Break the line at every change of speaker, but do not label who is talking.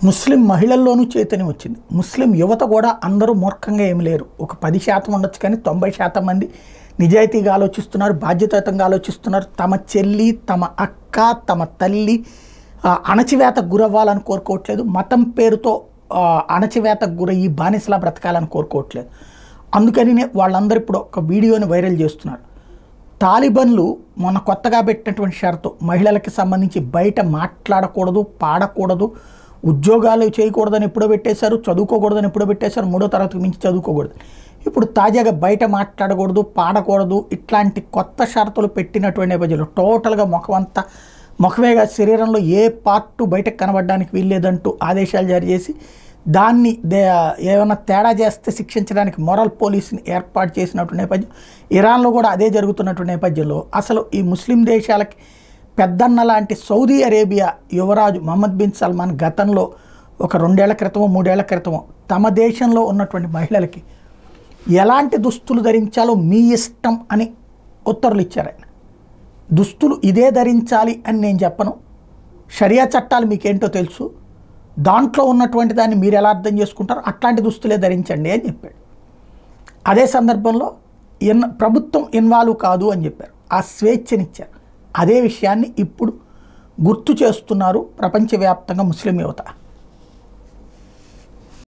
ముస్లిం మహిళల్లోనూ చైతన్యం వచ్చింది. ముస్లిం యువత కూడా అందరూ మూర్ఖంగా ఏమి లేరు. ఒక 10% ఉండొచ్చు, కానీ 90% మంది నిజాయితీగా ఆలోచిస్తున్నారు, బాధ్యతాయుతంగా ఆలోచిస్తున్నారు. తమ చెల్లి, తమ అక్క, తమ తల్లి అణచివేతకు గురవ్వాలని కోరుకోవట్లేదు. మతం పేరుతో అణచివేతకు గురయ్యి బానిసలా బ్రతకాలని కోరుకోవట్లేదు. అందుకని వాళ్ళందరూ ఇప్పుడు ఒక వీడియోని వైరల్ చేస్తున్నారు. తాలిబన్లు మొన్న కొత్తగా పెట్టినటువంటి షరతు, మహిళలకి సంబంధించి బయట మాట్లాడకూడదు, పాడకూడదు, ఉద్యోగాలు చేయకూడదని ఎప్పుడో పెట్టేశారు, చదువుకోకూడదని ఎప్పుడో పెట్టేశారు, 3వ తరగతికి మించి చదువుకోకూడదు. ఇప్పుడు తాజాగా బయట మాట్లాడకూడదు, పాడకూడదు, ఇట్లాంటి కొత్త షరతులు పెట్టినటువంటి నేపథ్యంలో టోటల్గా ముఖమేగా శరీరంలో ఏ పార్టు బయటకు కనబడడానికి వీల్లేదంటూ ఆదేశాలు జారీ చేసి దాన్ని ఏమైనా తేడా చేస్తే శిక్షించడానికి మొరల్ పోలీసుని ఏర్పాటు చేసినటువంటి నేపథ్యం. ఇరాన్లో కూడా అదే జరుగుతున్నటువంటి నేపథ్యంలో అసలు ఈ ముస్లిం దేశాలకి పెద్దన్న లాంటి సౌదీ అరేబియా యువరాజు మహమ్మద్ బిన్ సల్మాన్ గతంలో ఒక 2 ఏళ్ల క్రితమో 3 ఏళ్ల క్రితమో తమ దేశంలో ఉన్నటువంటి మహిళలకి ఎలాంటి దుస్తులు ధరించాలో మీ ఇష్టం అని ఉత్తర్వులు ఇచ్చారు. ఆయన దుస్తులు ఇదే ధరించాలి అని నేను చెప్పను, షరియా చట్టాలు మీకేంటో తెలుసు, దాంట్లో ఉన్నటువంటి దాన్ని మీరు ఎలా అర్థం చేసుకుంటారో అట్లాంటి దుస్తులే ధరించండి అని చెప్పాడు. అదే సందర్భంలో ప్రభుత్వం ఇన్వాల్వ్ కాదు అని చెప్పారు, ఆ స్వేచ్ఛనిచ్చారు. అదే విషయాన్ని ఇప్పుడు గుర్తు చేస్తున్నారు ప్రపంచవ్యాప్తంగా ముస్లిం యువత.